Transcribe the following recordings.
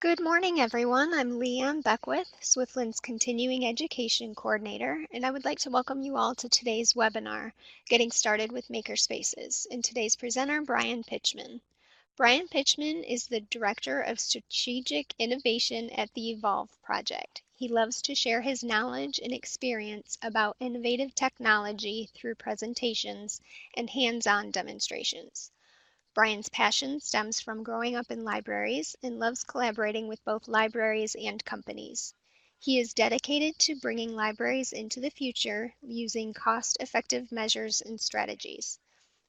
Good morning, everyone. I'm Leanne Beckwith, Swiftland's Continuing Education Coordinator, and I would like to welcome you all to today's webinar, Getting Started with Makerspaces, and today's presenter, Brian Pitchman. Brian Pitchman is the Director of Strategic Innovation at the Evolve Project. He loves to share his knowledge and experience about innovative technology through presentations and hands-on demonstrations. Brian's passion stems from growing up in libraries and loves collaborating with both libraries and companies. He is dedicated to bringing libraries into the future using cost-effective measures and strategies.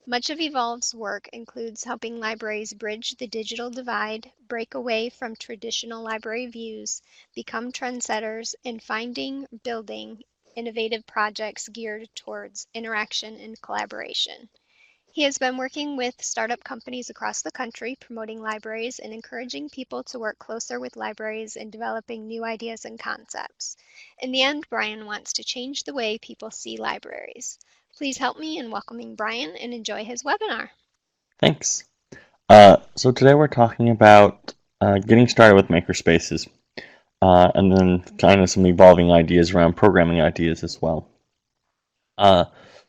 Much of Evolve's work includes helping libraries bridge the digital divide, break away from traditional library views, become trendsetters, and building innovative projects geared towards interaction and collaboration. He has been working with startup companies across the country, promoting libraries and encouraging people to work closer with libraries and developing new ideas and concepts. In the end, Brian wants to change the way people see libraries. Please help me in welcoming Brian and enjoy his webinar. Thanks. So today we're talking about getting started with makerspaces, and then kind of some evolving ideas around programming ideas as well.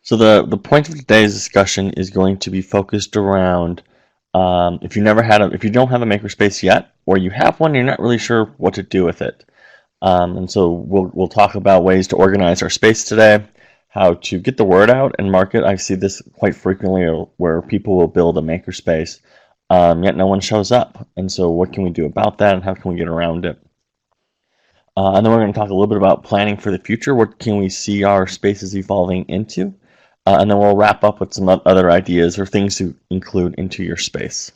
So the point of today's discussion is going to be focused around if you don't have a makerspace yet, or you have one, you're not really sure what to do with it. And so we'll talk about ways to organize our space today, how to get the word out and market. I see this quite frequently where people will build a makerspace, yet no one shows up. And so what can we do about that, and how can we get around it? And then we're going to talk a little bit about planning for the future. What can we see our spaces evolving into? And then we'll wrap up with some other ideas or things to include into your space.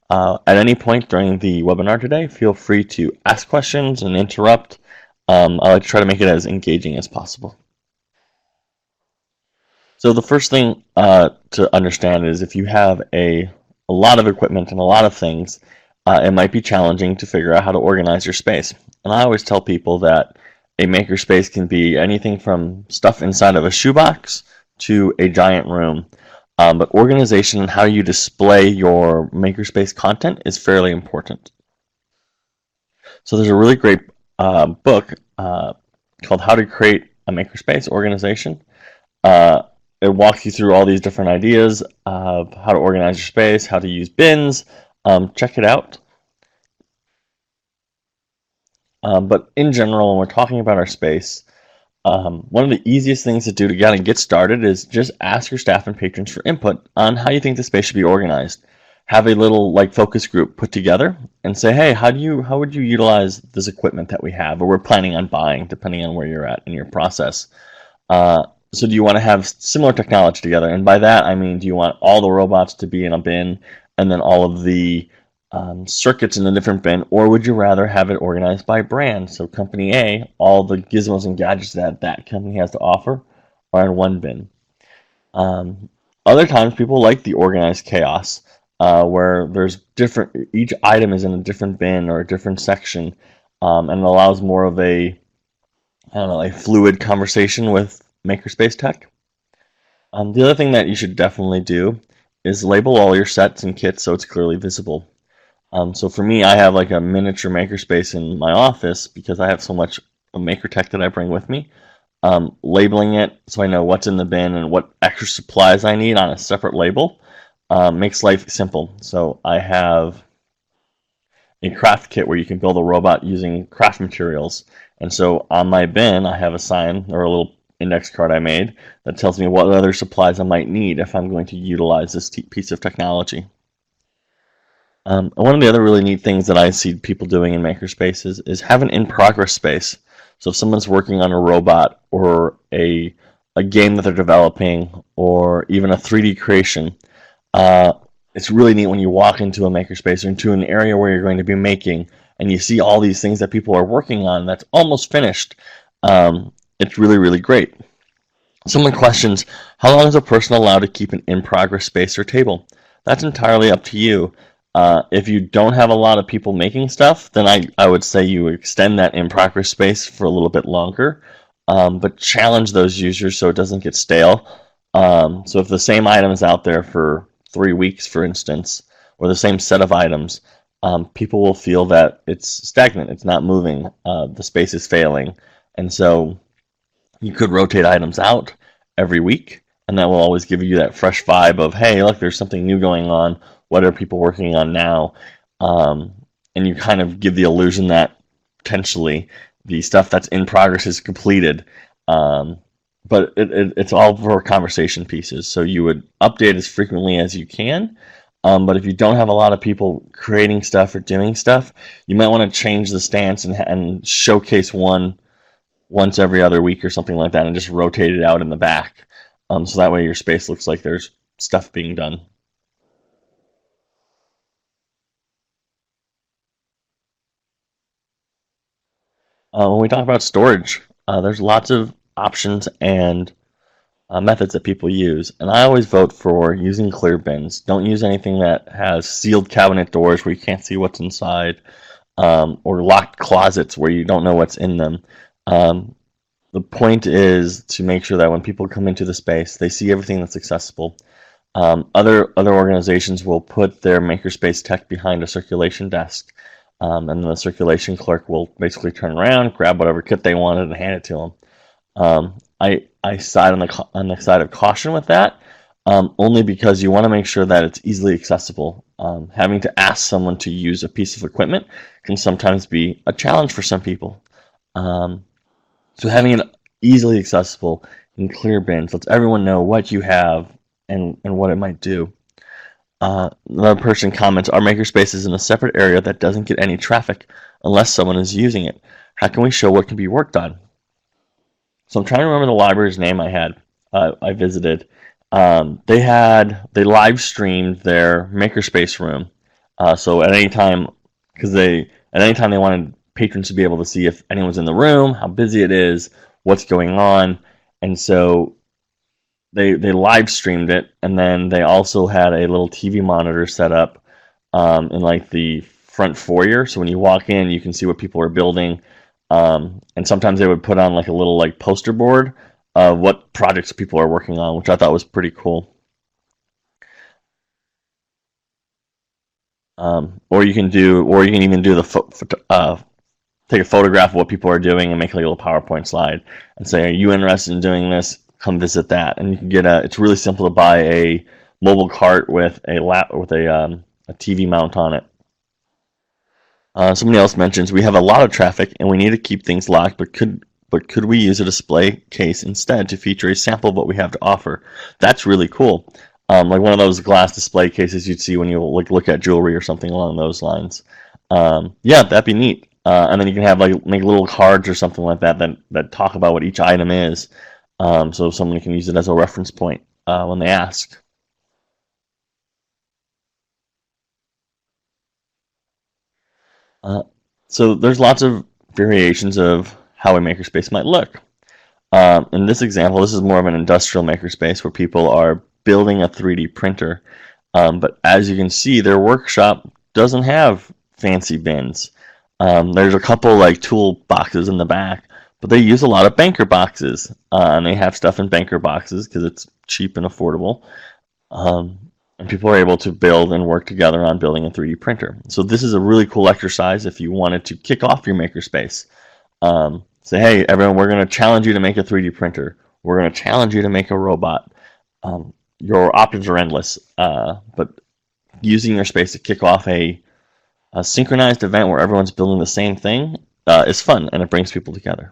At any point during the webinar today, feel free to ask questions and interrupt. I like to try to make it as engaging as possible. So the first thing to understand is if you have a lot of equipment and a lot of things, it might be challenging to figure out how to organize your space. And I always tell people that a makerspace can be anything from stuff inside of a shoebox to a giant room. But organization and how you display your makerspace content is fairly important. So there's a really great book called How to Create a Makerspace Organization. It walks you through all these different ideas of how to organize your space, how to use bins. Check it out. But in general, when we're talking about our space, one of the easiest things to do to get started is just ask your staff and patrons for input on how you think the space should be organized. Have a little focus group put together and say, hey, how would you utilize this equipment that we have or we're planning on buying, depending on where you're at in your process. So do you want to have similar technology together? And by that, I mean, do you want all the robots to be in a bin and then all of the circuits in a different bin, or would you rather have it organized by brand? So company A, all the gizmos and gadgets that company has to offer are in one bin. Other times people like the organized chaos, where each item is in a different bin or a different section, and it allows more of a fluid conversation with makerspace tech. The other thing that you should definitely do is label all your sets and kits so it's clearly visible. So for me, I have a miniature makerspace in my office because I have so much maker tech that I bring with me. Labeling it so I know what's in the bin and what extra supplies I need on a separate label makes life simple. So I have a craft kit where you can build a robot using craft materials. And so on my bin, I have a sign or a little index card I made that tells me what other supplies I might need if I'm going to utilize this piece of technology. One of the other really neat things that I see people doing in makerspaces is have an in-progress space. So if someone's working on a robot or a game that they're developing or even a 3D creation, it's really neat when you walk into a makerspace or into an area where you're going to be making and you see all these things that people are working on that's almost finished. It's really, really great. Someone questions, how long is a person allowed to keep an in-progress space or table? That's entirely up to you. If you don't have a lot of people making stuff, then I would say you extend that in-progress space for a little bit longer, but challenge those users so it doesn't get stale. So if the same item is out there for 3 weeks, for instance, or the same set of items, people will feel that it's stagnant, it's not moving, the space is failing. And so you could rotate items out every week, and that will always give you that fresh vibe of, hey, look, there's something new going on. What are people working on now? Um, and you kind of give the illusion that potentially the stuff that's in progress is completed. Um, but it's all for conversation pieces. So you would update as frequently as you can. But if you don't have a lot of people creating stuff or doing stuff, you might want to change the stance and showcase one once every other week or something like that and just rotate it out in the back. So that way your space looks like there's stuff being done. When we talk about storage, there's lots of options and methods that people use. And I always vote for using clear bins. Don't use anything that has sealed cabinet doors where you can't see what's inside, or locked closets where you don't know what's in them. Um, the point is to make sure that when people come into the space, they see everything that's accessible. Other organizations will put their makerspace tech behind a circulation desk, and the circulation clerk will basically turn around, grab whatever kit they wanted, and hand it to them. I side on the side of caution with that, only because you want to make sure that it's easily accessible. Having to ask someone to use a piece of equipment can sometimes be a challenge for some people. So having it easily accessible in clear bins lets everyone know what you have and what it might do. Another person comments, our makerspace is in a separate area that doesn't get any traffic unless someone is using it. How can we show what can be worked on? So I'm trying to remember the library's name I visited. They live streamed their makerspace room. So at any time, at any time they wanted patrons to be able to see if anyone's in the room, how busy it is, what's going on, and so they live streamed it, and then they also had a little TV monitor set up, in like the front foyer. So when you walk in, you can see what people are building. And sometimes they would put on like a little like poster board of what projects people are working on, which I thought was pretty cool. Or you can even do take a photograph of what people are doing and make like a little PowerPoint slide and say, "Are you interested in doing this? Come visit that." And you can get a. It's really simple to buy a mobile cart with a TV mount on it. Somebody else mentions we have a lot of traffic and we need to keep things locked, but could we use a display case instead to feature a sample of what we have to offer? That's really cool. Like one of those glass display cases you'd see when you look at jewelry or something along those lines. Yeah, that'd be neat. And then you can have like make little cards or something like that talk about what each item is, so someone can use it as a reference point when they ask. Uh, so there's lots of variations of how a makerspace might look. In this example, this is more of an industrial makerspace where people are building a 3D printer. But as you can see, their workshop doesn't have fancy bins. There's a couple like tool boxes in the back, but they use a lot of banker boxes, and they have stuff in banker boxes because it's cheap and affordable. Um, and people are able to build and work together on building a 3D printer. So this is a really cool exercise if you wanted to kick off your makerspace. Say, hey, everyone, we're going to challenge you to make a 3D printer. We're going to challenge you to make a robot. Your options are endless, but using your space to kick off a synchronized event where everyone's building the same thing is fun, and it brings people together.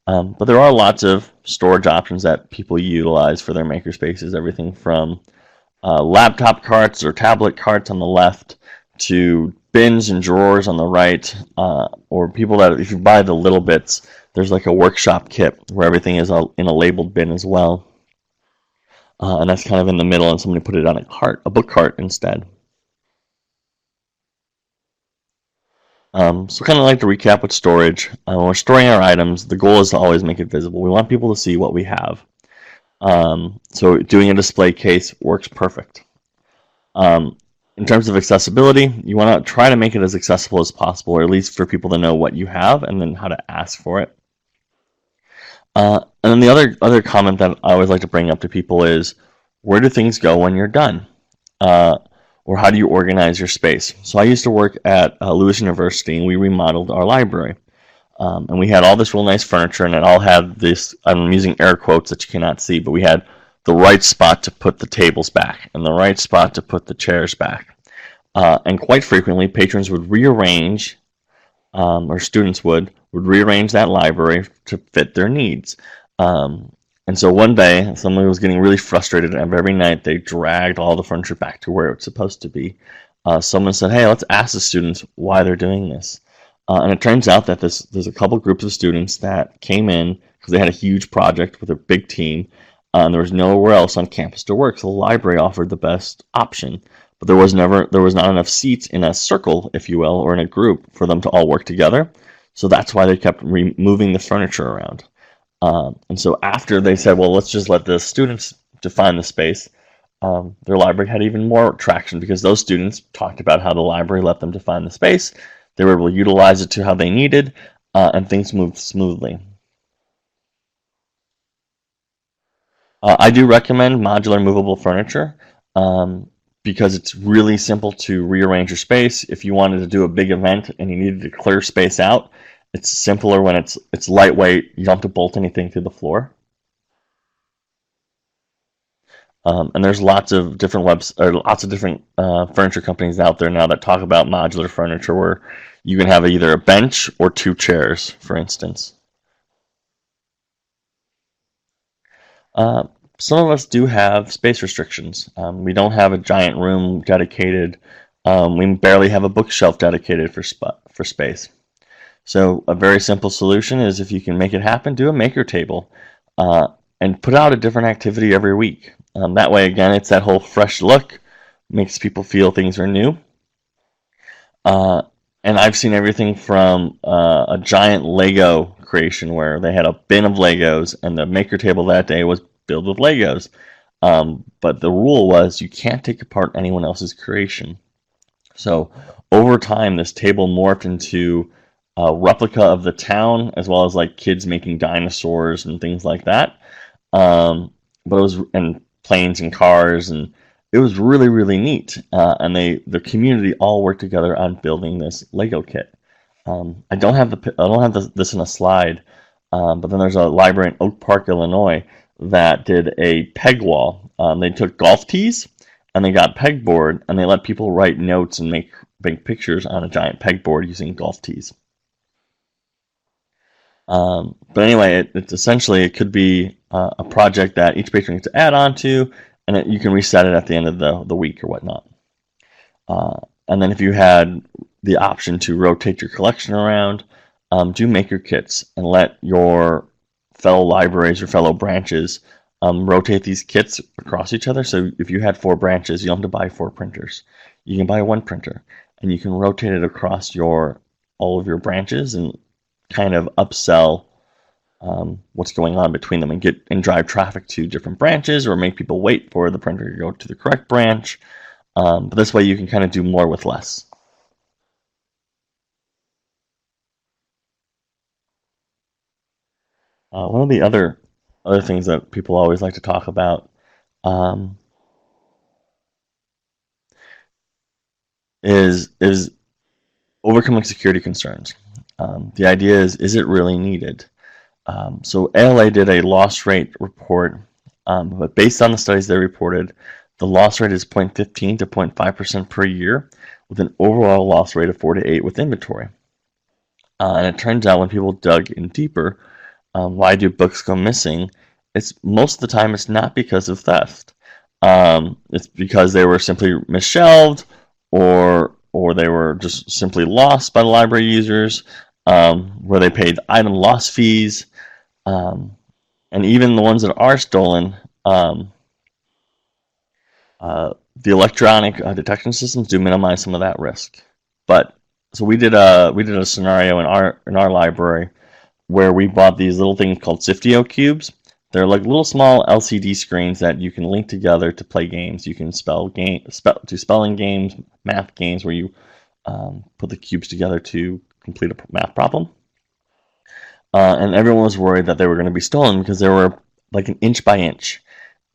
But there are lots of storage options that people utilize for their makerspaces, everything from laptop carts or tablet carts on the left to bins and drawers on the right, or people that, if you buy the little bits, there's like a workshop kit where everything is in a labeled bin as well. And that's kind of in the middle, and somebody put it on a book cart instead. So kind of like to recap with storage. When we're storing our items, the goal is to always make it visible. We want people to see what we have. So doing a display case works perfect. In terms of accessibility, you want to try to make it as accessible as possible, or at least for people to know what you have and then how to ask for it. And then the other comment that I always like to bring up to people is, where do things go when you're done? or how do you organize your space? So I used to work at Lewis University, and we remodeled our library. And we had all this real nice furniture, and it all had this, I'm using air quotes that you cannot see, but we had the right spot to put the tables back and the right spot to put the chairs back. And quite frequently, patrons would rearrange, or students would rearrange that library to fit their needs. And so one day, somebody was getting really frustrated, and every night they dragged all the furniture back to where it's supposed to be. Someone said, "Hey, let's ask the students why they're doing this." And it turns out that there's a couple groups of students that came in because they had a huge project with a big team, and there was nowhere else on campus to work, so the library offered the best option. But there was not enough seats in a circle, if you will, or in a group for them to all work together. So that's why they kept moving the furniture around. And so after they said, well, let's just let the students define the space, their library had even more traction because those students talked about how the library let them define the space. They were able to utilize it to how they needed, and things moved smoothly. I do recommend modular movable furniture because it's really simple to rearrange your space. If you wanted to do a big event and you needed to clear space out, it's simpler when it's lightweight. You don't have to bolt anything to the floor. And there's lots of different furniture companies out there now that talk about modular furniture, where you can have either a bench or two chairs, for instance. Some of us do have space restrictions. We don't have a giant room dedicated. We barely have a bookshelf dedicated for space. So a very simple solution is, if you can make it happen, do a maker table and put out a different activity every week. That way, again, it's that whole fresh look, makes people feel things are new. And I've seen everything from a giant Lego creation where they had a bin of Legos, and the maker table that day was built with Legos. But the rule was you can't take apart anyone else's creation. So over time, this table morphed into a replica of the town, as well as like kids making dinosaurs and things like that. But it was, and planes and cars, and it was really, really neat. And the community all worked together on building this Lego kit. I don't have this in a slide, but then there's a library in Oak Park, Illinois, that did a peg wall. They took golf tees and they got pegboard, and they let people write notes and make pictures on a giant pegboard using golf tees. But anyway, it's essentially, it could be a project that each patron gets to add on to, and you can reset it at the end of the week or whatnot. And then if you had the option to rotate your collection around, do maker kits and let your fellow libraries or fellow branches rotate these kits across each other. So if you had 4 branches, you don't have to buy 4 printers. You can buy 1 printer, and you can rotate it across all of your branches and kind of upsell what's going on between them, and drive traffic to different branches, or make people wait for the printer to go to the correct branch. But this way you can kind of do more with less. One of the other things that people always like to talk about is overcoming security concerns. The idea is it really needed? So ALA did a loss rate report, but based on the studies they reported, the loss rate is 0.15 to 0.5% per year, with an overall loss rate of 4 to 8 with inventory. And it turns out when people dug in deeper, why do books go missing? It's most of the time it's not because of theft. It's because they were simply misshelved, or they were just simply lost by the library users, where they paid item loss fees, and even the ones that are stolen, the electronic detection systems do minimize some of that risk. But so we did a scenario in our library where we bought these little things called Siftio cubes. They're like little small LCD screens that you can link together to play games. You can do spelling games, math games, where you put the cubes together to complete a math problem. And everyone was worried that they were going to be stolen because they were like an inch by inch.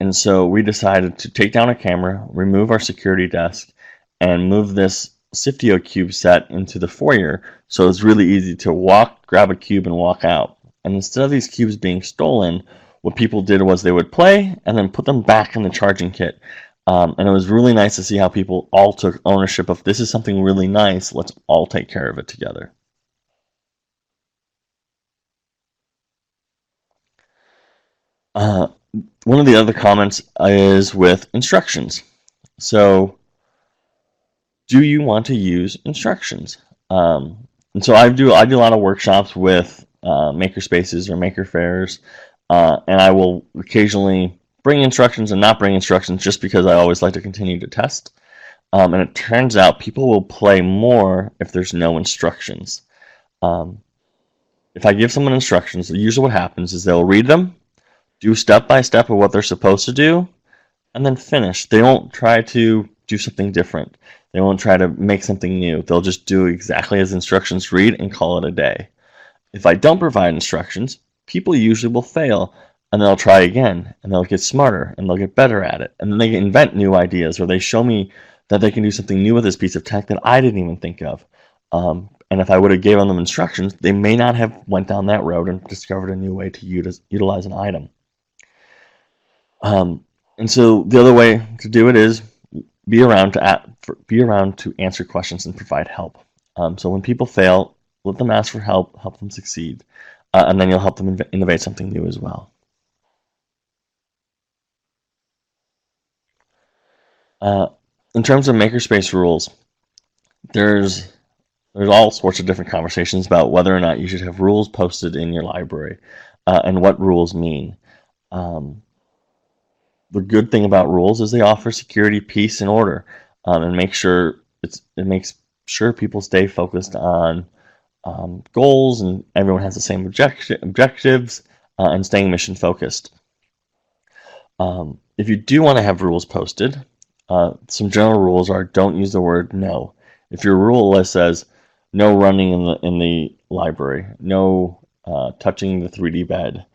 And so we decided to take down a camera, remove our security desk, and move this Siftio cube set into the foyer, so it's really easy to walk, grab a cube, and walk out. And instead of these cubes being stolen, what people did was they would play and then put them back in the charging kit. And it was really nice to see how people all took ownership of, this is something really nice, let's all take care of it together. One of the other comments is with instructions. So, do you want to use instructions? And so I do a lot of workshops with makerspaces or maker fairs, and I will occasionally bring instructions and not bring instructions just because I always like to continue to test. And it turns out people will play more if there's no instructions. If I give someone instructions, usually what happens is they'll read them, do step by step of what they're supposed to do, and then finish. They won't try to do something different. They won't try to make something new. They'll just do exactly as instructions read and call it a day. If I don't provide instructions, people usually will fail, and they'll try again, and they'll get smarter, and they'll get better at it. And then they invent new ideas, or they show me that they can do something new with this piece of tech that I didn't even think of. And if I would have given them instructions, they may not have went down that road and discovered a new way to utilize an item. And so the other way to do it is be around to answer questions and provide help. So when people fail, let them ask for help them succeed, and then you'll help them innovate something new as well. In terms of makerspace rules, there's all sorts of different conversations about whether or not you should have rules posted in your library, and what rules mean. The good thing about rules is they offer security, peace, and order, and makes sure people stay focused on goals, and everyone has the same objectives, and staying mission focused. If you do want to have rules posted, some general rules are: don't use the word no. If your rule list says no running in the library, no touching the 3D bed,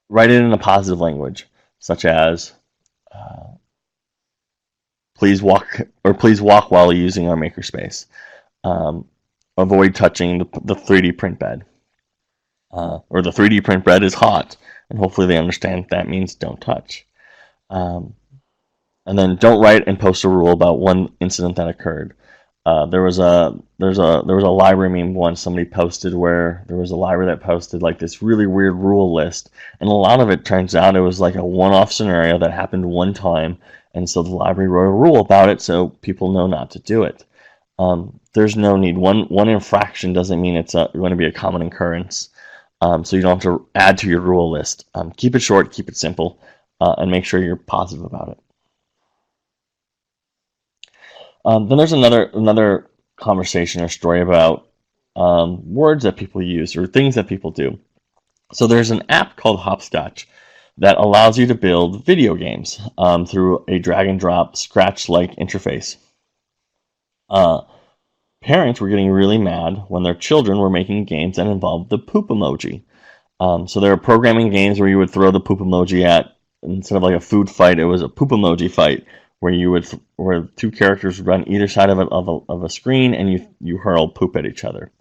write it in a positive language, such as please walk while using our makerspace. Avoid touching the 3D print bed. Or the 3D print bed is hot, and hopefully they understand that means don't touch. And then don't write and post a rule about one incident that occurred. There was a library meme once somebody posted where there was a library that posted like this really weird rule list, and a lot of it turns out it was like a one-off scenario that happened one time, and so the library wrote a rule about it so people know not to do it. There's no need. One infraction doesn't mean it's going to be a common occurrence, so you don't have to add to your rule list. Keep it short, keep it simple, and make sure you're positive about it. Then there's another conversation or story about words that people use or things that people do. So there's an app called Hopscotch that allows you to build video games through a drag and drop Scratch-like interface. Parents were getting really mad when their children were making games that involved the poop emoji. So there were programming games where you would throw the poop emoji at, instead of like a food fight, it was a poop emoji fight, where two characters would run either side of a screen, and you hurl poop at each other.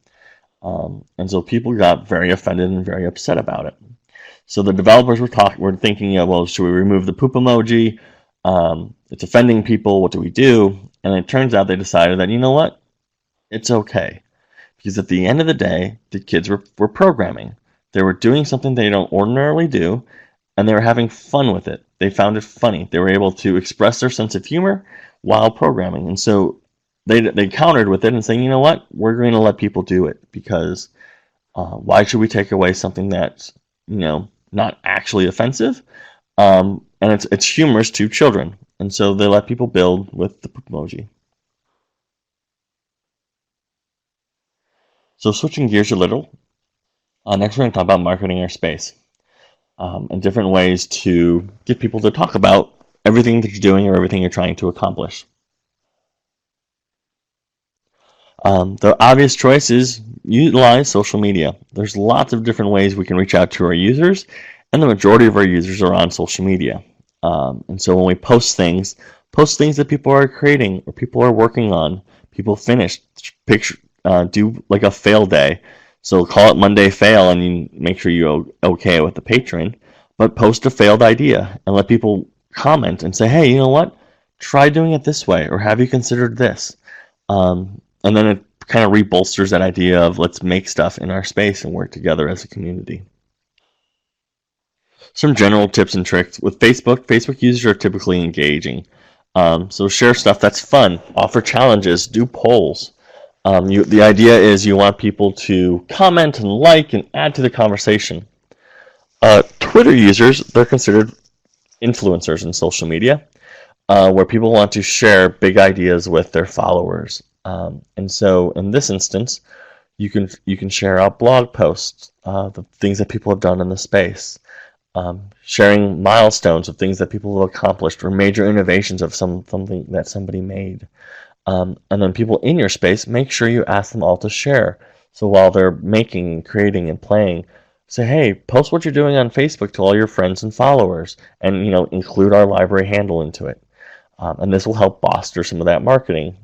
And so people got very offended and very upset about it. So the developers were thinking, well, should we remove the poop emoji? It's offending people. What do we do? And it turns out they decided that, you know what? It's okay. Because at the end of the day, the kids were programming. They were doing something they don't ordinarily do, and they were having fun with it. They found it funny. They were able to express their sense of humor while programming. And so they countered with it and saying, you know what? We're going to let people do it, because why should we take away something that's, not actually offensive? And it's humorous to children. And so they let people build with the emoji. So switching gears a little, next we're going to talk about marketing our space. And different ways to get people to talk about everything that you're doing or everything you're trying to accomplish. The obvious choice is utilize social media. There's lots of different ways we can reach out to our users, and the majority of our users are on social media. And so when we post things, Post things that people are creating or people are working on, people finished. Picture, do like a fail day. So call it Monday Fail, and you make sure you're okay with the patron. But post a failed idea and let people comment and say, hey, you know what? Try doing it this way, or have you considered this? And then it kind of rebolsters that idea of let's make stuff in our space and work together as a community. Some general tips and tricks with Facebook users are typically engaging. So share stuff that's fun, offer challenges, do polls. The idea is you want people to comment and like and add to the conversation. Twitter users, they're considered influencers in social media, where people want to share big ideas with their followers. And so in this instance, you can share out blog posts, the things that people have done in the space, sharing milestones of things that people have accomplished or major innovations of something that somebody made. And then people in your space, make sure you ask them all to share. So while they're making and creating and playing, say, hey, post what you're doing on Facebook to all your friends and followers, and include our library handle into it. And this will help foster some of that marketing.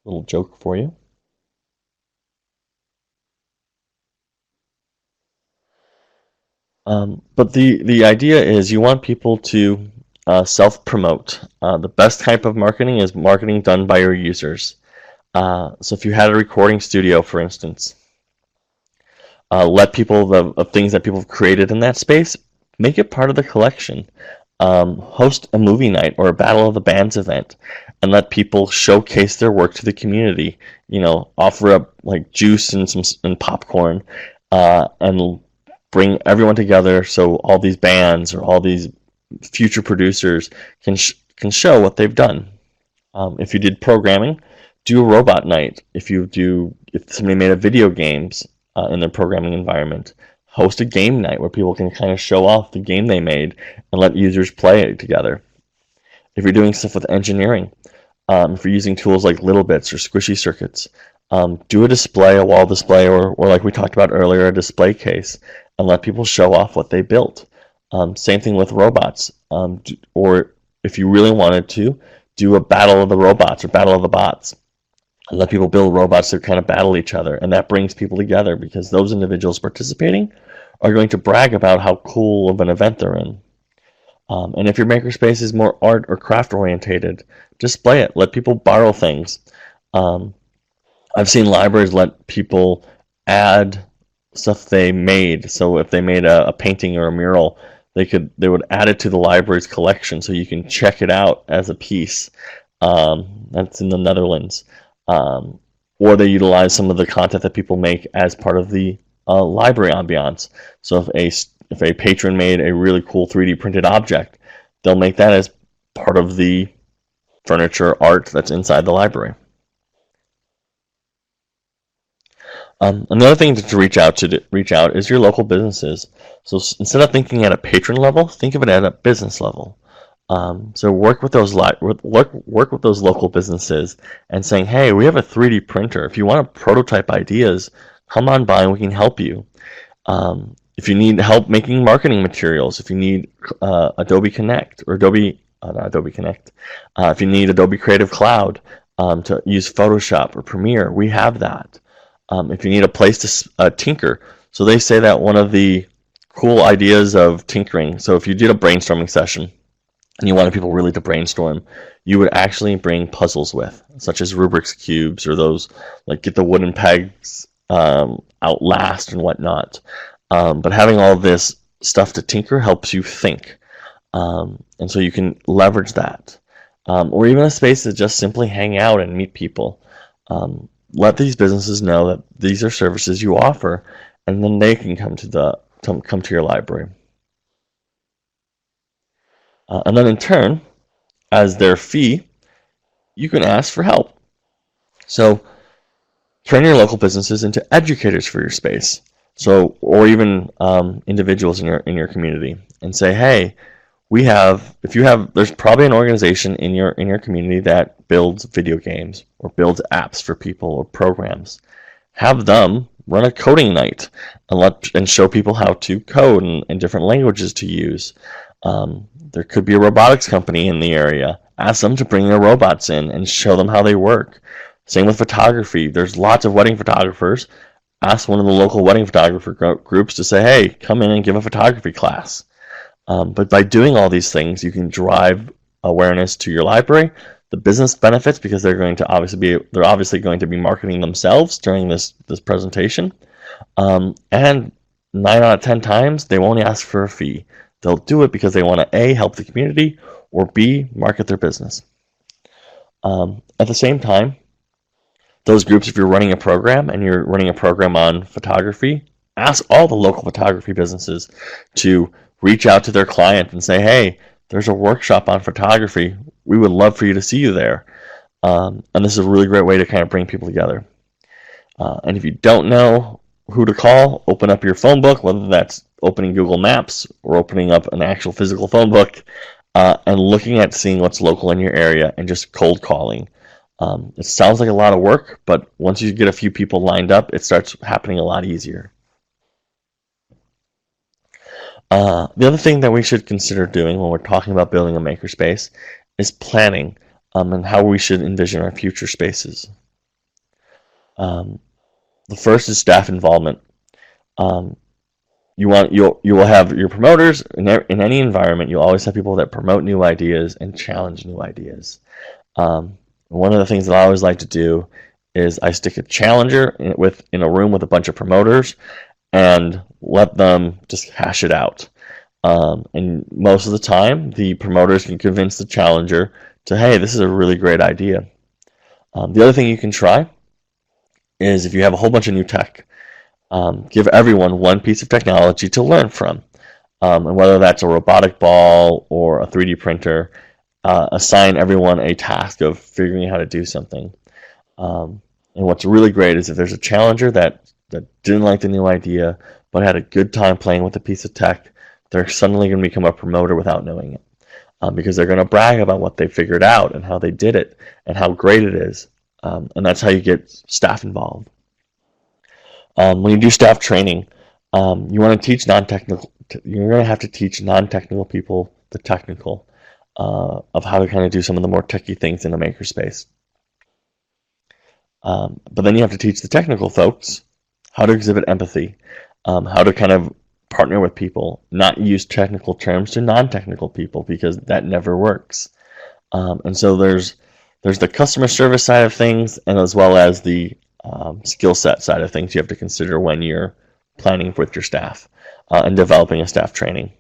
Little joke for you. But the idea is you want people to self-promote. The best type of marketing is marketing done by your users. So if you had a recording studio, for instance, let people of things that people have created in that space, make it part of the collection. Host a movie night or a Battle of the Bands event, and let people showcase their work to the community. Offer up like juice and popcorn, and bring everyone together so all these bands or all these future producers can show what they've done. If you did programming, do a robot night. If somebody made a video games in their programming environment, host a game night where people can kind of show off the game they made and let users play it together. If you're doing stuff with engineering, if you're using tools like Little Bits or Squishy Circuits, do a wall display, or like we talked about earlier, a display case, and let people show off what they built. Same thing with robots. Or if you really wanted to, do a battle of the robots or battle of the bots. And let people build robots that kind of battle each other. And that brings people together because those individuals participating are going to brag about how cool of an event they're in. And if your makerspace is more art or craft orientated, display it. Let people borrow things. I've seen libraries let people add stuff they made. So if they made a painting or a mural, they would add it to the library's collection so you can check it out as a piece. That's in the Netherlands. Or they utilize some of the content that people make as part of the library ambiance. So if a patron made a really cool 3D printed object, they'll make that as part of the furniture art that's inside the library. Another thing to reach out is your local businesses. So instead of thinking at a patron level, think of it at a business level. So work with those local businesses and saying, hey, we have a 3D printer. If you want to prototype ideas, come on by and we can help you. If you need help making marketing materials, if you need Adobe Connect or not Adobe Connect, if you need Adobe Creative Cloud to use Photoshop or Premiere, we have that. If you need a place to tinker, so they say that one of the cool ideas of tinkering, so if you did a brainstorming session and you wanted people really to brainstorm, you would actually bring puzzles with, such as Rubik's Cubes or those, like get the wooden pegs out last and whatnot. But having all this stuff to tinker helps you think. And so you can leverage that. Or even a space to just simply hang out and meet people. Let these businesses know that these are services you offer, and then they can come to your library. And then in turn, as their fee, you can ask for help. So turn your local businesses into educators for your space. So, or even individuals in your community, and say, hey, there's probably an organization in your community that builds video games or builds apps for people or programs. Have them run a coding night and show people how to code and different languages to use. There could be a robotics company in the area. Ask them to bring their robots in and show them how they work. Same with photography. There's lots of wedding photographers. Ask one of the local wedding photographer groups to say, hey, come in and give a photography class. But by doing all these things, you can drive awareness to your library. The business benefits, because they're obviously going to be marketing themselves during this presentation, and 9 out of 10 times they won't ask for a fee. They'll do it because they want to A, help the community, or B, market their business. At the same time, those groups, if you're running a program and you're running a program on photography, ask all the local photography businesses to reach out to their client and say, hey, there's a workshop on photography. We would love for you to see you there. And this is a really great way to kind of bring people together. And if you don't know who to call, open up your phone book, whether that's opening Google Maps or opening up an actual physical phone book, and looking at seeing what's local in your area and just cold calling. It sounds like a lot of work, but once you get a few people lined up, it starts happening a lot easier. The other thing that we should consider doing when we're talking about building a makerspace is planning, and how we should envision our future spaces. The first is staff involvement. You will have your promoters in any environment. You'll always have people that promote new ideas and challenge new ideas. One of the things that I always like to do is I stick a challenger in a room with a bunch of promoters and let them just hash it out. And most of the time, the promoters can convince the challenger to, hey, this is a really great idea. The other thing you can try is, if you have a whole bunch of new tech, give everyone one piece of technology to learn from. And whether that's a robotic ball or a 3D printer, assign everyone a task of figuring out how to do something. And what's really great is if there's a challenger that didn't like the new idea but had a good time playing with a piece of tech, they're suddenly going to become a promoter without knowing it, because they're going to brag about what they figured out and how they did it and how great it is. And that's how you get staff involved. When you do staff training, you want to teach non-technical. You're going to have to teach non-technical people the technical of how to kind of do some of the more techie things in a makerspace. But then you have to teach the technical folks how to exhibit empathy, how to kind of partner with people, not use technical terms to non-technical people, because that never works. And so there's the customer service side of things, and as well as the skill set side of things you have to consider when you're planning with your staff and developing a staff training.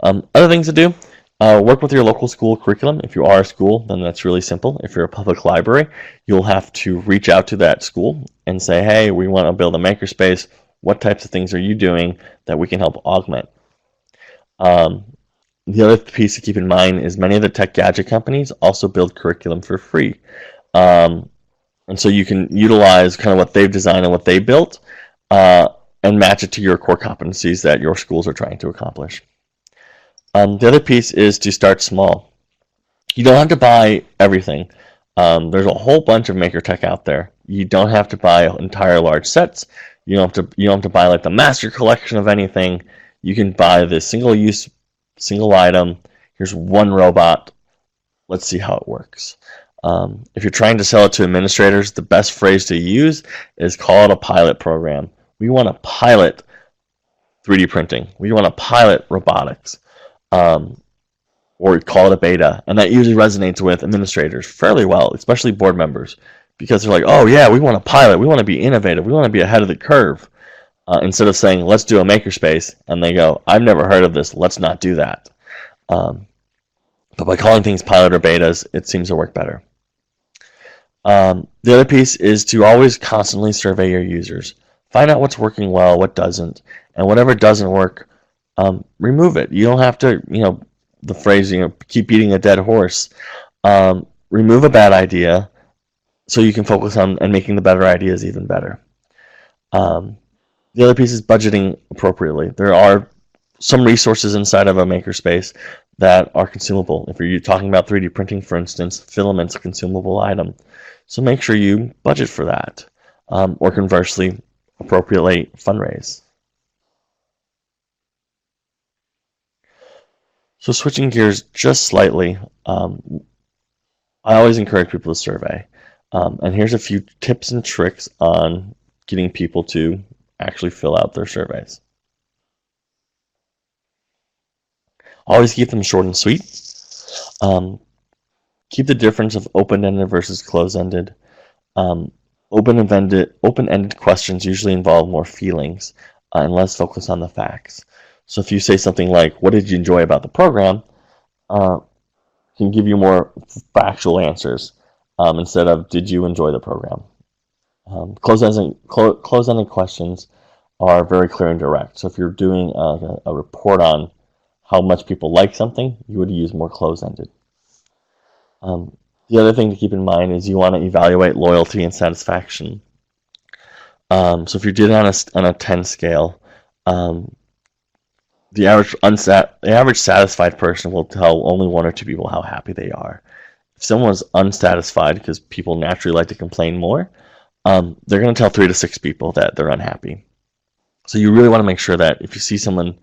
Other things to do, work with your local school curriculum. If you are a school, then that's really simple. If you're a public library, you'll have to reach out to that school and say, hey, we want to build a makerspace. What types of things are you doing that we can help augment? The other piece to keep in mind is many of the tech gadget companies also build curriculum for free. And so you can utilize kind of what they've designed and what they built, and match it to your core competencies that your schools are trying to accomplish. The other piece is to start small. You don't have to buy everything. There's a whole bunch of maker tech out there. You don't have to buy entire large sets. You don't have to buy like the master collection of anything. You can buy the single item. Here's one robot. Let's see how it works. If you're trying to sell it to administrators, the best phrase to use is call it a pilot program. We want to pilot 3D printing. We want to pilot robotics. Or call it a beta. And that usually resonates with administrators fairly well, especially board members, because they're like, oh yeah, we want to pilot. We want to be innovative. We want to be ahead of the curve. Instead of saying, let's do a makerspace, and they go, I've never heard of this. Let's not do that. But by calling things pilot or betas, it seems to work better. The other piece is to always constantly survey your users. Find out what's working well, what doesn't, and whatever doesn't work, remove it. You don't have to, the phrase, keep beating a dead horse. Remove a bad idea so you can focus on and making the better ideas even better. The other piece is budgeting appropriately. There are some resources inside of a makerspace that are consumable. If you're talking about 3D printing, for instance, filament's a consumable item. So make sure you budget for that. Or conversely, appropriately fundraise. So switching gears just slightly, I always encourage people to survey. And here's a few tips and tricks on getting people to actually fill out their surveys. Always keep them short and sweet. Keep the difference of open-ended versus closed-ended. Open-ended questions usually involve more feelings and less focus on the facts. So if you say something like, "What did you enjoy about the program?" Can give you more factual answers instead of "Did you enjoy the program?" Closed-ended questions are very clear and direct. So if you're doing a report on how much people like something, you would use more closed-ended. The other thing to keep in mind is you want to evaluate loyalty and satisfaction. So if you did it on a 10 scale, the average satisfied person will tell only one or two people how happy they are. If someone's unsatisfied, because people naturally like to complain more, they're going to tell 3 to 6 people that they're unhappy. So you really want to make sure that if you see someone,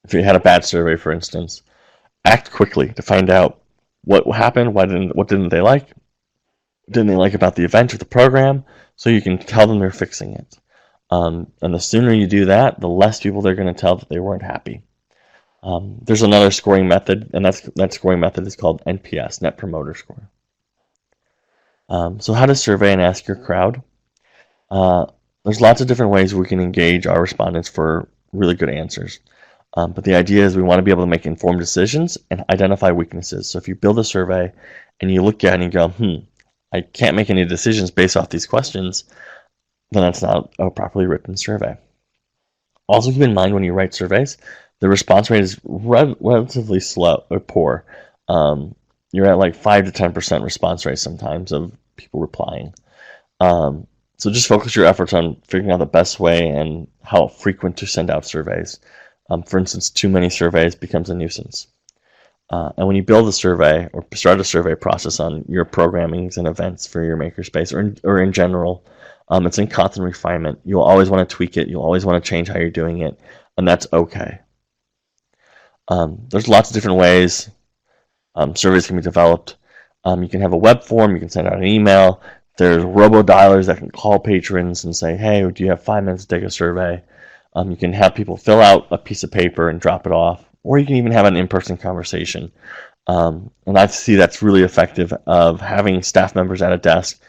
if you had a bad survey, for instance, act quickly to find out what happened, what didn't they like, what didn't they like about the event or the program, so you can tell them they're fixing it. And the sooner you do that, the less people they're going to tell that they weren't happy. There's another scoring method, and that scoring method is called NPS, Net Promoter Score. So how to survey and ask your crowd? There's lots of different ways we can engage our respondents for really good answers. But the idea is we want to be able to make informed decisions and identify weaknesses. So if you build a survey and you look at it and you go, I can't make any decisions based off these questions, then that's not a properly written survey. Also keep in mind when you write surveys, the response rate is relatively slow or poor. You're at like 5 to 10% response rate sometimes of people replying. So just focus your efforts on figuring out the best way and how frequent to send out surveys. For instance, too many surveys becomes a nuisance. And when you build a survey or start a survey process on your programmings and events for your makerspace or in general, it's in constant refinement. You'll always want to tweak it. You'll always want to change how you're doing it, and that's okay. There's lots of different ways surveys can be developed. You can have a web form. You can send out an email. There's robo-dialers that can call patrons and say, "Hey, do you have 5 minutes to take a survey?" You can have people fill out a piece of paper and drop it off, or you can even have an in-person conversation. And I see that's really effective of having staff members at a desk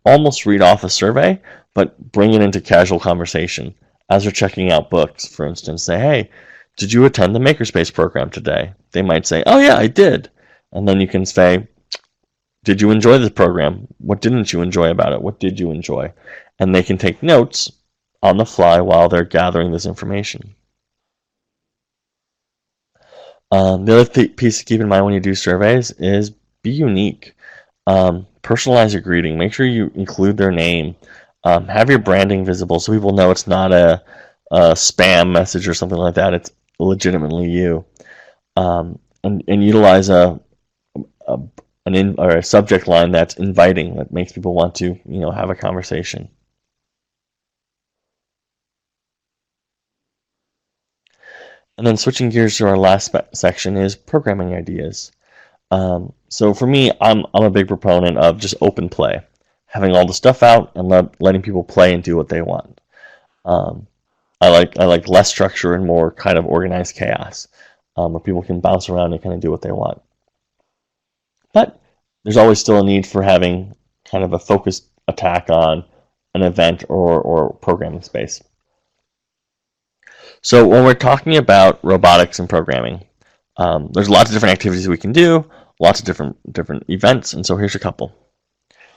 almost read off a survey, but bring it into casual conversation. As they're checking out books, for instance, say, "Hey, did you attend the Makerspace program today?" They might say, "Oh yeah, I did." And then you can say, "Did you enjoy the program? What didn't you enjoy about it? What did you enjoy?" And they can take notes on the fly while they're gathering this information. The other piece to keep in mind when you do surveys is be unique. Personalize your greeting. Make sure you include their name. Have your branding visible so people know it's not a spam message or something like that. It's legitimately you. And utilize a subject line that's inviting, that makes people want to have a conversation. And then switching gears to our last section is programming ideas. So for me, I'm a big proponent of just open play, having all the stuff out and letting people play and do what they want. I like less structure and more kind of organized chaos, where people can bounce around and kind of do what they want. But there's always still a need for having kind of a focused attack on an event or programming space. So when we're talking about robotics and programming, there's lots of different activities we can do, lots of different events, and so here's a couple.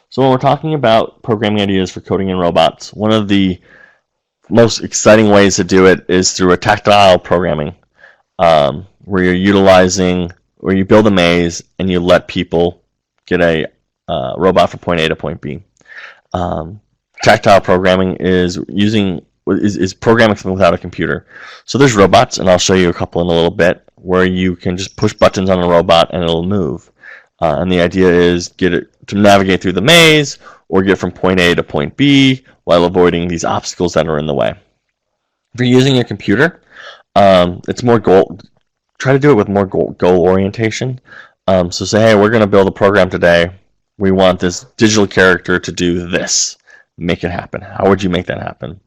So when we're talking about programming ideas for coding and robots, one of the most exciting ways to do it is through a tactile programming, where you build a maze and you let people get a robot from point A to point B. Tactile programming is programming something without a computer. So there's robots, and I'll show you a couple in a little bit, where you can just push buttons on a robot and it'll move. And the idea is get it to navigate through the maze or get from point A to point B while avoiding these obstacles that are in the way. If you're using your computer, it's more goal. Try to do it with more goal orientation. So say, hey, we're going to build a program today. We want this digital character to do this. Make it happen. How would you make that happen?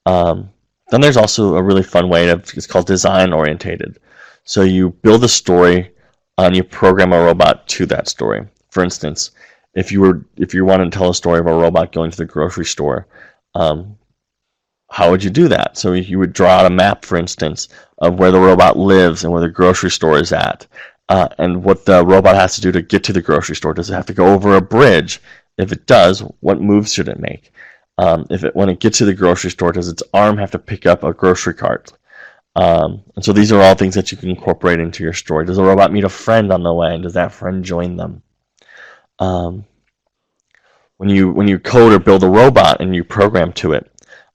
Then there's also a really fun way it's called design orientated. So you build a story and you program a robot to that story. For instance, if you wanted to tell a story of a robot going to the grocery store, how would you do that? So you would draw out a map, for instance, of where the robot lives and where the grocery store is at, and what the robot has to do to get to the grocery store. Does it have to go over a bridge? If it does, what moves should it make? When it gets to the grocery store, does its arm have to pick up a grocery cart? And so these are all things that you can incorporate into your story. Does the robot meet a friend on the way, and does that friend join them? When you code or build a robot and you program to it,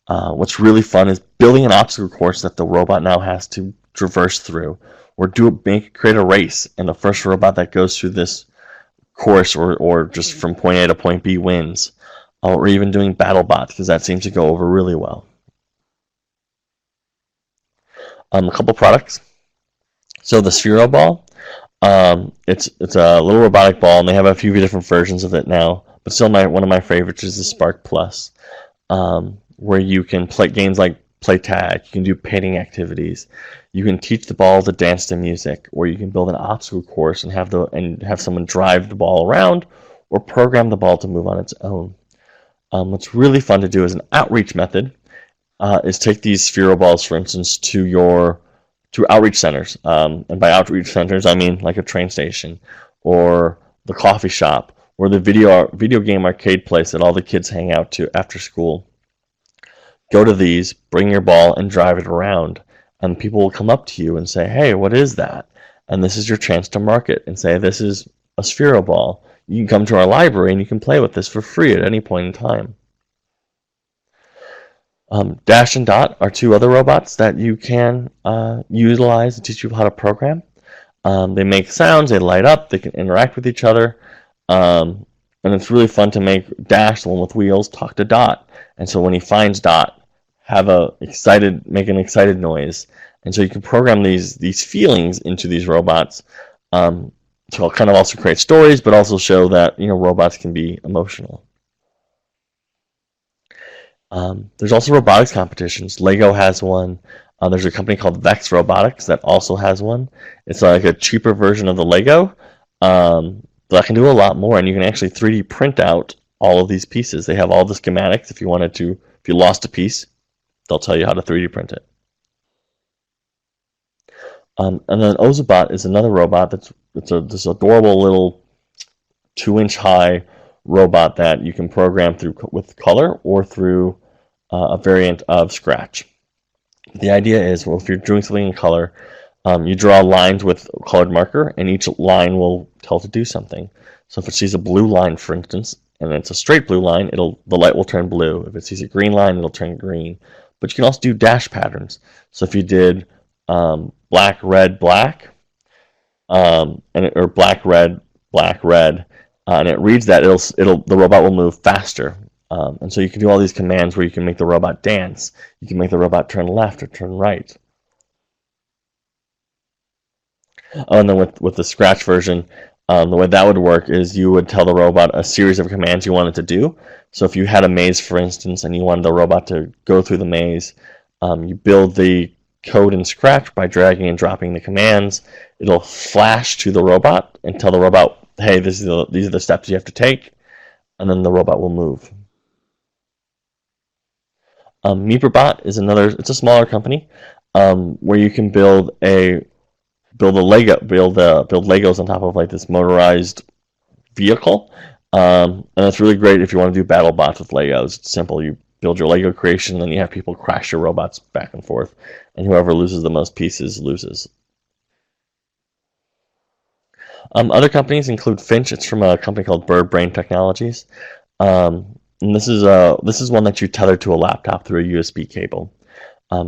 what's really fun is building an obstacle course that the robot now has to traverse through, or create a race, and the first robot that goes through this course or just from point A to point B wins, or even doing battle bots, because that seems to go over really well. A couple products. So the Sphero ball, it's a little robotic ball, and they have a few different versions of it now, but still one of my favorites is the Spark Plus, where you can play games like play tag, you can do painting activities, you can teach the ball to dance to music, or you can build an obstacle course and have someone drive the ball around, or program the ball to move on its own. What's really fun to do as an outreach method is take these Sphero balls, for instance, to outreach centers. And by outreach centers, I mean like a train station or the coffee shop or the video game arcade place that all the kids hang out to after school. Go to these, bring your ball, and drive it around. And people will come up to you and say, hey, what is that? And this is your chance to market and say, this is a Sphero ball. You can come to our library and you can play with this for free at any point in time. Dash and Dot are two other robots that you can utilize to teach you how to program. They make sounds, they light up, they can interact with each other, and it's really fun to make Dash, the one with wheels, talk to Dot. And so when he finds Dot, make an excited noise. And so you can program these feelings into these robots to kind of also create stories, but also show that robots can be emotional. There's also robotics competitions. Lego has one. There's a company called Vex Robotics that also has one. It's like a cheaper version of the Lego, that can do a lot more, and you can actually 3D print out all of these pieces. They have all the schematics. If you lost a piece, they'll tell you how to 3D print it. And then Ozobot is another robot that's this adorable little 2-inch high robot that you can program with color or through a variant of Scratch. The idea is, if you're doing something in color, you draw lines with a colored marker, and each line will tell it to do something. So if it sees a blue line, for instance, and it's a straight blue line, the light will turn blue. If it sees a green line, it'll turn green. But you can also do dash patterns. So if you did black, red, black, or black, red, and it reads that, the robot will move faster. And so you can do all these commands where you can make the robot dance. You can make the robot turn left or turn right. And then with the Scratch version, the way that would work is you would tell the robot a series of commands you wanted to do. So if you had a maze, for instance, and you wanted the robot to go through the maze, you build the code in Scratch by dragging and dropping the commands. It'll flash to the robot and tell the robot, hey, these are the steps you have to take, and then the robot will move. Meeperbot is it's a smaller company where you can build Legos on top of like this motorized vehicle, and it's really great if you want to do battle bots with Legos. It's simple. You build your Lego creation, and then you have people crash your robots back and forth, and whoever loses the most pieces loses. Other companies include Finch. It's from a company called Bird Brain Technologies. And this is one that you tether to a laptop through a USB cable.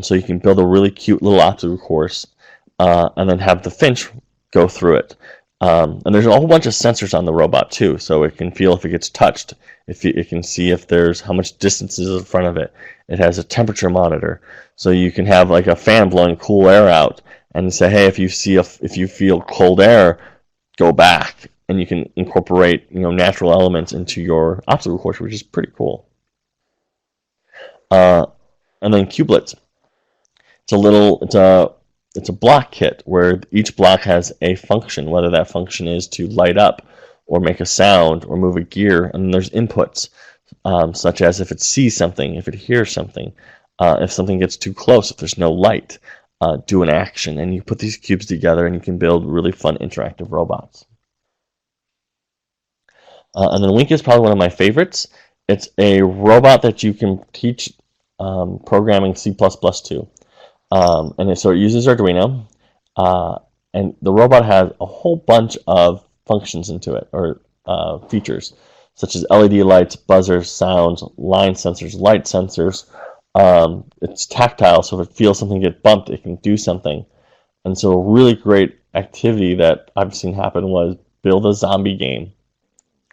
So you can build a really cute little obstacle course and then have the Finch go through it. And there's a whole bunch of sensors on the robot too, so it can feel if it gets touched. It can see if there's how much distance is in front of it. It has a temperature monitor, so you can have like a fan blowing cool air out, and say, hey, if you feel cold air, go back, and you can incorporate natural elements into your obstacle course, which is pretty cool. And then Kubelets. It's a block kit where each block has a function, whether that function is to light up or make a sound or move a gear, and then there's inputs, such as if it sees something, if it hears something, if something gets too close, if there's no light, do an action, and you put these cubes together and you can build really fun interactive robots. And then Wink is probably one of my favorites. It's a robot that you can teach programming C++ to. So it uses Arduino, and the robot has a whole bunch of functions into it, or features, such as LED lights, buzzers, sounds, line sensors, light sensors. It's tactile, so if it feels something get bumped, it can do something. And so a really great activity that I've seen happen was build a zombie game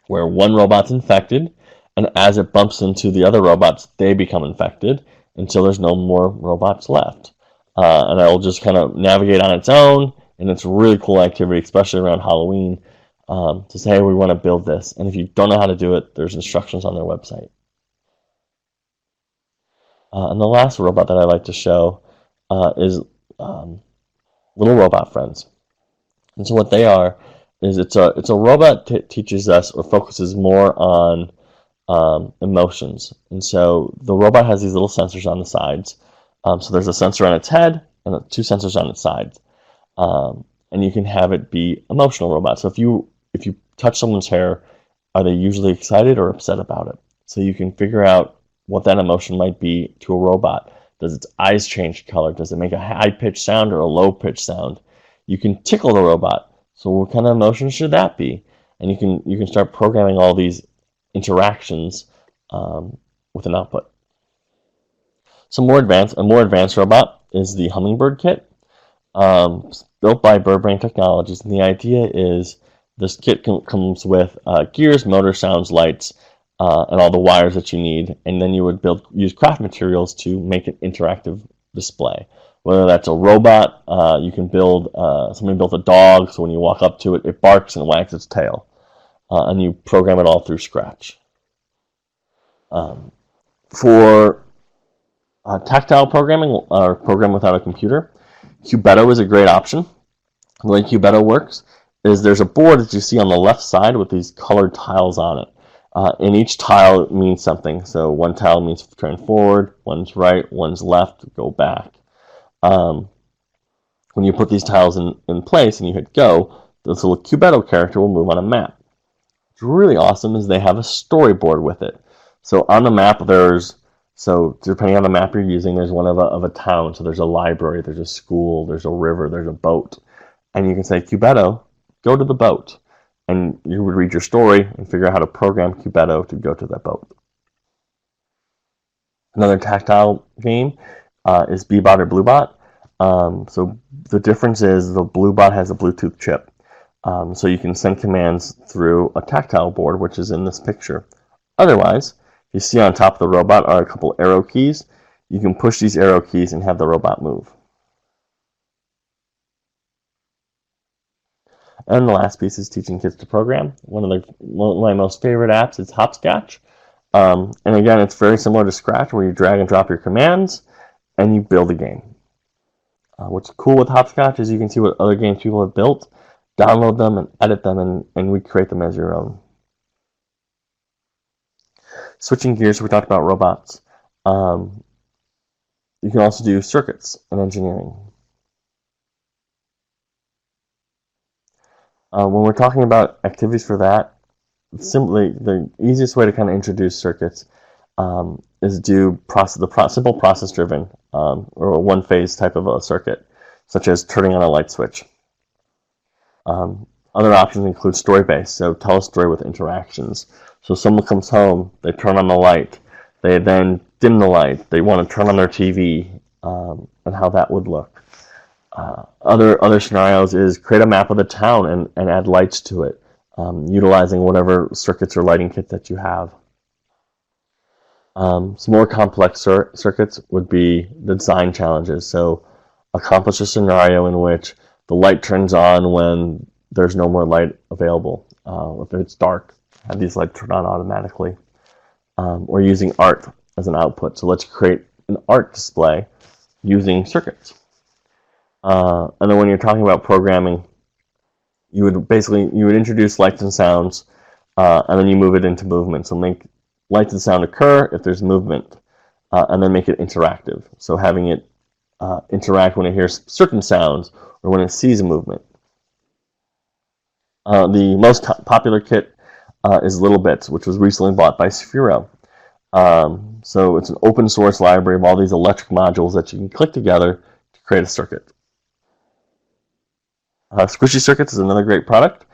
where one robot's infected, and as it bumps into the other robots, they become infected until there's no more robots left. And it'll just kind of navigate on its own, and it's a really cool activity, especially around Halloween, to say, hey, we want to build this. And if you don't know how to do it, there's instructions on their website. And the last robot that I like to show is Little Robot Friends. And so what they are is it's a robot that teaches us or focuses more on emotions. And so the robot has these little sensors on the sides. So there's a sensor on its head and two sensors on its sides. And you can have it be emotional robot. So if you touch someone's hair, are they usually excited or upset about it? So you can figure out what that emotion might be to a robot. Does its eyes change color? Does it make a high-pitched sound or a low-pitched sound? You can tickle the robot. So what kind of emotion should that be? And you can start programming all these interactions with an output. A more advanced robot is the Hummingbird kit, built by Birdbrain Technologies. And the idea is this kit comes with gears, motor, sounds, lights, and all the wires that you need. And then you would use craft materials to make an interactive display. Whether that's a robot, you can build, somebody built a dog, so when you walk up to it, it barks and wags its tail. And you program it all through Scratch. For tactile programming, or program without a computer, Cubeto is a great option. The way Cubeto works is there's a board that you see on the left side with these colored tiles on it. And each tile means something. So one tile means turn forward, one's right, one's left, go back. When you put these tiles in place and you hit go, this little Cubeto character will move on a map. What's really awesome is they have a storyboard with it. So on the map, depending on the map you're using, there's one of a town. So there's a library, there's a school, there's a river, there's a boat. And you can say, Cubeto, go to the boat. And you would read your story and figure out how to program Cubeto to go to that boat. Another tactile game is Bebot or Bluebot. So the difference is the Bluebot has a Bluetooth chip. So you can send commands through a tactile board, which is in this picture. Otherwise, you see on top of the robot are a couple arrow keys. You can push these arrow keys and have the robot move. And the last piece is teaching kids to program. One of my most favorite apps is Hopscotch. And again, it's very similar to Scratch, where you drag and drop your commands and you build a game. What's cool with Hopscotch is you can see what other games people have built, download them and edit them, and recreate them as your own. Switching gears, we talked about robots. You can also do circuits and engineering. When we're talking about activities for that, simply the easiest way to kind of introduce circuits is do simple process-driven or a one-phase type of a circuit, such as turning on a light switch. Other options include story-based, so tell a story with interactions. So someone comes home, they turn on the light, they then dim the light, they want to turn on their TV, and how that would look. Other scenarios is create a map of the town and add lights to it, utilizing whatever circuits or lighting kit that you have. Some more complex circuits would be the design challenges. So accomplish a scenario in which the light turns on when there's no more light available. If it's dark, have these lights turn on automatically. Or using art as an output. So let's create an art display using circuits. And then when you're talking about programming, you would introduce lights and sounds, and then you move it into movement. So make lights and sound occur if there's movement, and then make it interactive. So having it interact when it hears certain sounds or when it sees a movement. The most popular kit is Little Bits, which was recently bought by Sphero. So it's an open source library of all these electric modules that you can click together to create a circuit. Squishy Circuits is another great product.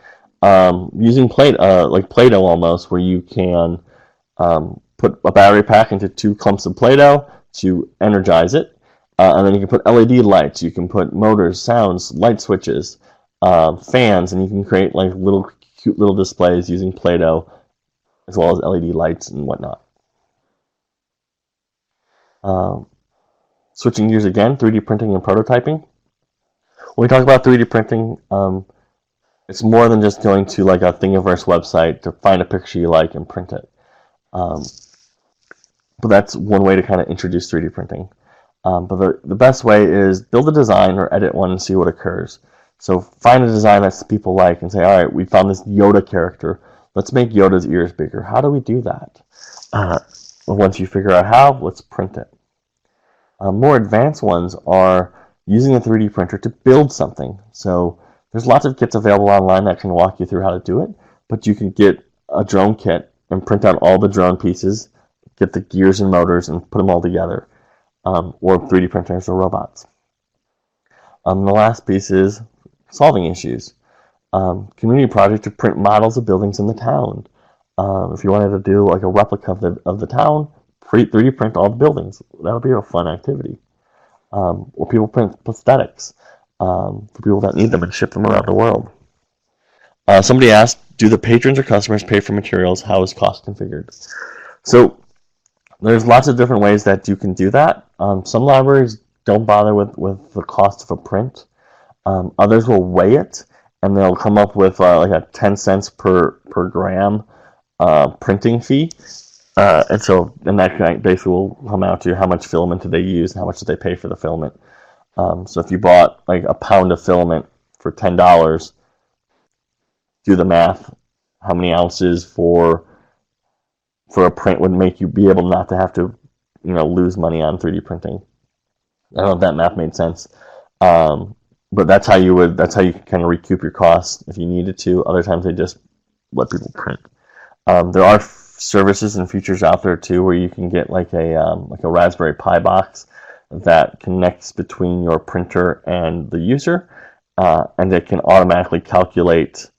Using like Play-Doh almost, where you can put a battery pack into 2 clumps of Play-Doh to energize it. And then you can put LED lights, you can put motors, sounds, light switches, fans, and you can create like cute little displays using Play-Doh as well as LED lights and whatnot. Switching gears again, 3D printing and prototyping. When we talk about 3D printing, it's more than just going to like a Thingiverse website to find a picture you like and print it. But that's one way to kind of introduce 3D printing. But the best way is build a design or edit one and see what occurs. So find a design that people like and say, all right, we found this Yoda character. Let's make Yoda's ears bigger. How do we do that? Once you figure out how, let's print it. More advanced ones are using a 3D printer to build something. So there's lots of kits available online that can walk you through how to do it, but you can get a drone kit and print out all the drone pieces, get the gears and motors and put them all together, or 3D printers or robots. The last piece is solving issues. Community project to print models of buildings in the town. If you wanted to do like a replica of the town, 3D print all the buildings. That would be a fun activity. Or people print prosthetics for people that need them and ship them around the world. Somebody asked, do the patrons or customers pay for materials? How is cost configured? So there's lots of different ways that you can do that. Some libraries don't bother with the cost of a print. Others will weigh it, and they'll come up with like a 10 cents per gram printing fee. And that basically will come out to how much filament did they use and how much did they pay for the filament. So if you bought like a pound of filament for $10, do the math. How many ounces for a print would make you be able not to have to, lose money on 3D printing. I don't know if that math made sense. But that's how you can kind of recoup your costs if you needed to. Other times they just let people print. There are services and features out there too where you can get like a Raspberry Pi box that connects between your printer and the user, and it can automatically calculate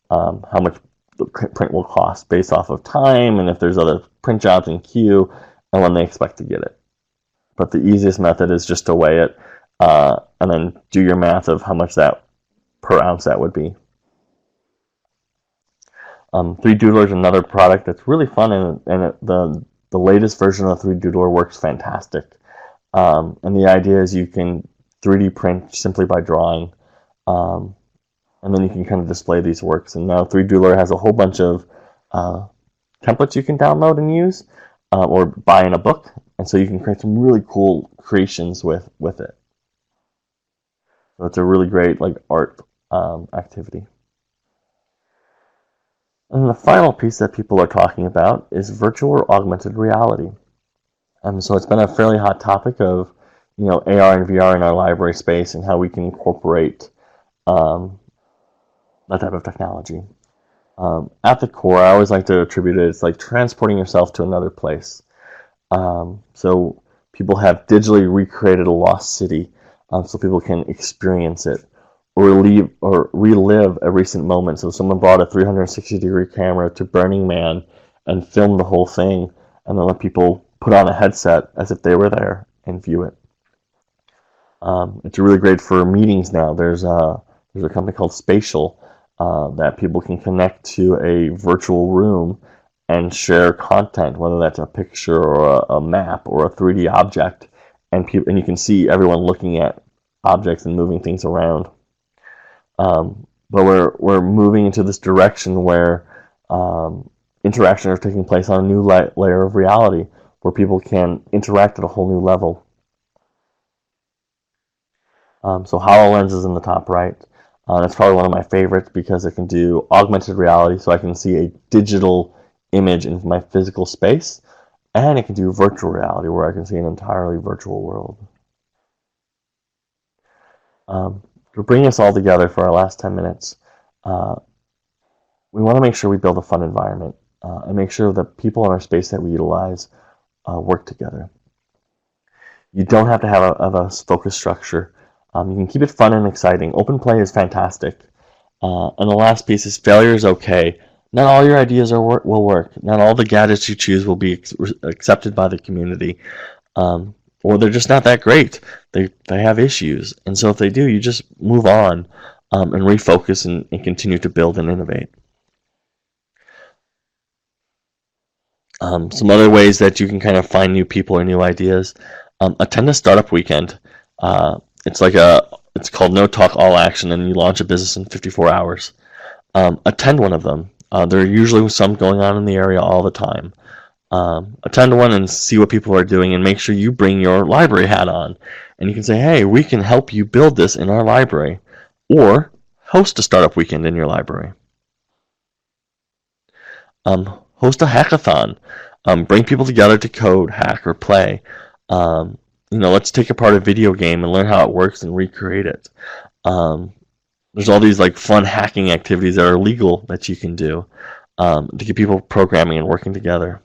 how much the print will cost based off of time and if there's other print jobs in queue and when they expect to get it. But the easiest method is just to weigh it and then do your math of how much that per ounce that would be. 3Doodler is another product that's really fun, and the latest version of 3Doodler works fantastic. And the idea is you can 3D print simply by drawing, and then you can kind of display these works. And now 3Doodler has a whole bunch of templates you can download and use, or buy in a book, and so you can create some really cool creations with it. So it's a really great like art activity. And the final piece that people are talking about is virtual or augmented reality. So it's been a fairly hot topic of, AR and VR in our library space and how we can incorporate that type of technology. At the core, I always like to attribute it, it's like transporting yourself to another place. So people have digitally recreated a lost city so people can experience it or relive a recent moment. So someone brought a 360-degree camera to Burning Man and filmed the whole thing, and then let people put on a headset as if they were there and view it. It's really great for meetings now. There's a company called Spatial that people can connect to a virtual room and share content, whether that's a picture or a map or a 3D object, and you can see everyone looking at objects and moving things around. But we're moving into this direction where interaction is taking place on a new layer of reality, where people can interact at a whole new level. So HoloLens is in the top right. It's probably one of my favorites because it can do augmented reality, so I can see a digital image in my physical space, and it can do virtual reality, where I can see an entirely virtual world. To bring us all together for our last 10 minutes, we want to make sure we build a fun environment and make sure that people in our space that we utilize work together. You don't have to have a focus structure. You can keep it fun and exciting. Open play is fantastic. And the last piece is failure is okay. Not all your ideas will work. Not all the gadgets you choose will be accepted by the community. Or they're just not that great. They have issues. And so if they do, you just move on and refocus and continue to build and innovate. Some other ways that you can kind of find new people or new ideas. Attend a startup weekend. It's called No Talk All Action, and you launch a business in 54 hours. Attend one of them. There are usually some going on in the area all the time. Attend one and see what people are doing, and make sure you bring your library hat on. And you can say, hey, we can help you build this in our library. Or host a startup weekend in your library. Host a hackathon. Bring people together to code, hack, or play. Let's take apart a video game and learn how it works and recreate it. There's all these like fun hacking activities that are legal that you can do to get people programming and working together.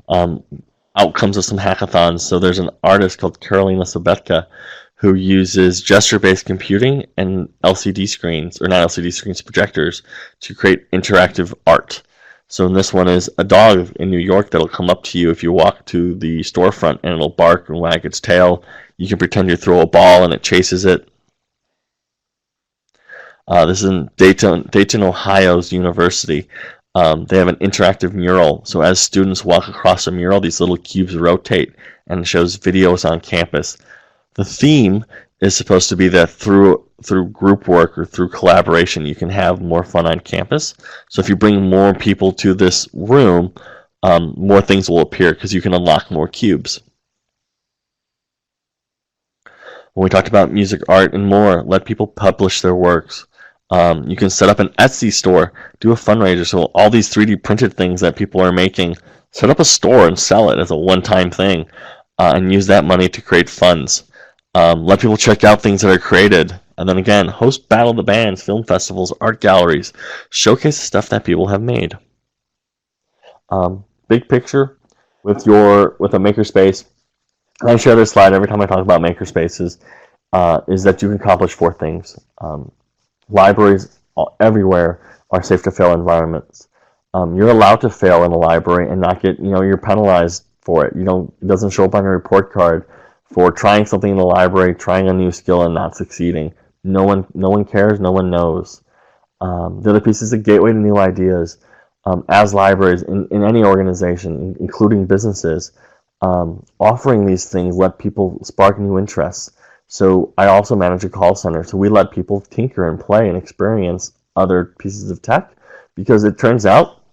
Outcomes of some hackathons. So there's an artist called Karolina Sobetka who uses gesture-based computing and LCD screens, or not LCD screens, projectors, to create interactive art. So in this one is a dog in New York that'll come up to you if you walk to the storefront, and it'll bark and wag its tail. You can pretend you throw a ball and it chases it. This is in Dayton, Ohio's university. They have an interactive mural. So as students walk across a mural, these little cubes rotate and it shows videos on campus. The theme is supposed to be that through group work or through collaboration, you can have more fun on campus. So if you bring more people to this room, more things will appear because you can unlock more cubes. When we talked about music, art, and more, let people publish their works. You can set up an Etsy store, do a fundraiser, so all these 3D printed things that people are making, set up a store and sell it as a one-time thing, and use that money to create funds. Let people check out things that are created. And then again, host Battle of the Bands, film festivals, art galleries. Showcase the stuff that people have made. Big picture with a makerspace. And I share this slide every time I talk about makerspaces, is that you can accomplish 4 things. Libraries everywhere are safe to fail environments. You're allowed to fail in a library and not get, you're penalized for it. It doesn't show up on your report card for trying something in the library, trying a new skill and not succeeding. No one cares, no one knows. The other piece is a gateway to new ideas. As libraries in any organization, including businesses, offering these things let people spark new interests. So I also manage a call center, so we let people tinker and play and experience other pieces of tech, because it turns out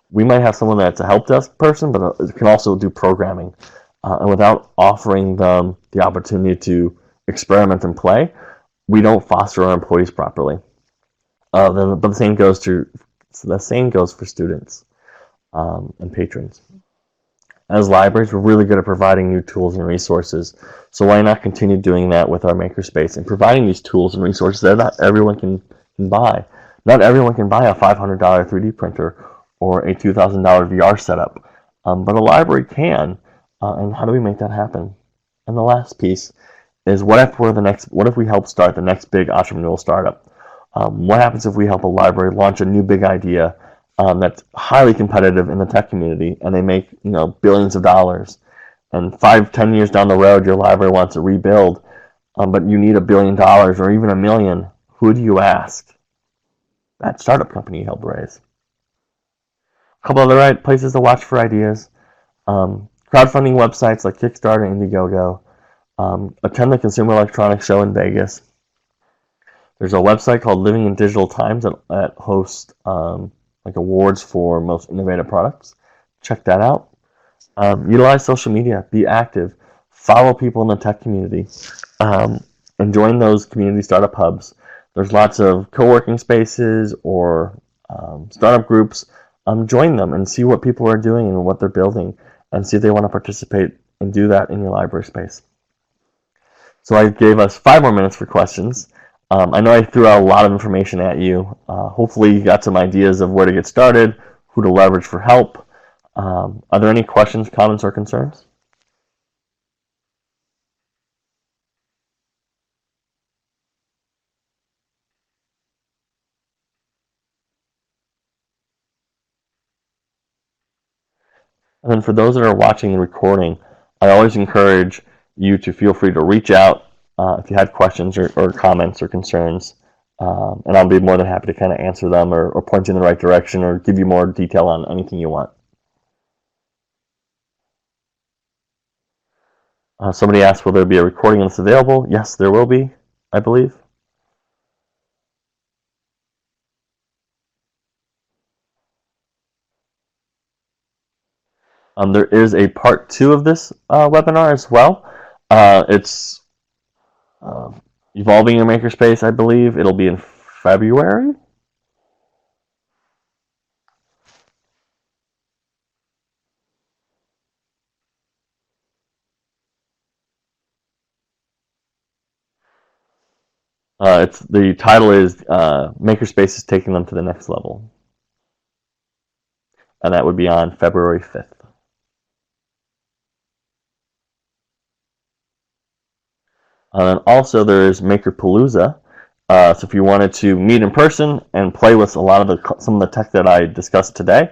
we might have someone that's a help desk person, but it can also do programming. And without offering them the opportunity to experiment and play, we don't foster our employees properly. But the same goes for students and patrons. As libraries, we're really good at providing new tools and resources. So why not continue doing that with our makerspace and providing these tools and resources that not everyone can buy. Not everyone can buy a $500 3D printer or a $2,000 VR setup, but a library can. And how do we make that happen? And the last piece is, what if we help start the next big entrepreneurial startup? What happens if we help a library launch a new big idea that's highly competitive in the tech community, and they make billions of dollars? and 5, 10 years down the road, your library wants to rebuild, but you need $1 billion or even $1 million, who do you ask? That startup company you helped raise. A couple other places to watch for ideas. Crowdfunding websites like Kickstarter and Indiegogo. Attend the Consumer Electronics Show in Vegas. There's a website called Living in Digital Times that hosts like awards for most innovative products. Check that out. Utilize social media. Be active. Follow people in the tech community. And join those community startup hubs. There's lots of co-working spaces or startup groups. Join them and see what people are doing and what they're building, and see if they want to participate and do that in your library space. So I gave us 5 more minutes for questions. I know I threw out a lot of information at you. Hopefully you got some ideas of where to get started, who to leverage for help. Are there any questions, comments, or concerns? And then for those that are watching and recording, I always encourage you to feel free to reach out if you have questions or comments or concerns. And I'll be more than happy to kind of answer them or point you in the right direction or give you more detail on anything you want. Somebody asked, will there be a recording of this available? Yes, there will be, I believe. There is a part 2 of this webinar as well. It's Evolving Your Makerspace, I believe. It'll be in February. The title is Makerspaces Taking Them to the Next Level. And that would be on February 5th. And also there's Makerpalooza. So if you wanted to meet in person and play with some of the tech that I discussed today,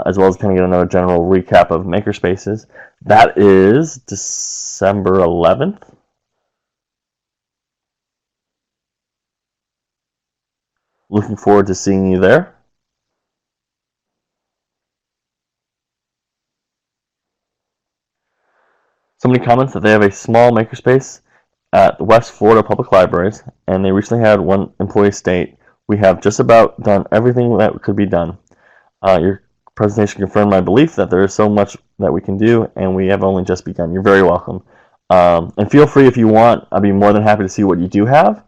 as well as kind of get another general recap of Makerspaces, that is December 11th. Looking forward to seeing you there. Somebody comments that they have a small makerspace at the West Florida Public Libraries, and they recently had one employee state, "We have just about done everything that could be done. Your presentation confirmed my belief that there is so much that we can do, and we have only just begun." You're very welcome. And feel free if you want. I'd be more than happy to see what you do have.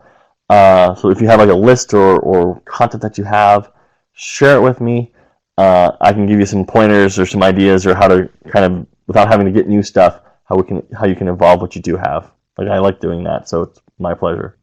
So if you have like a list or content that you have, share it with me. I can give you some pointers or some ideas or how to kind of, without having to get new stuff, how you can evolve what you do have. Like, I like doing that, so it's my pleasure.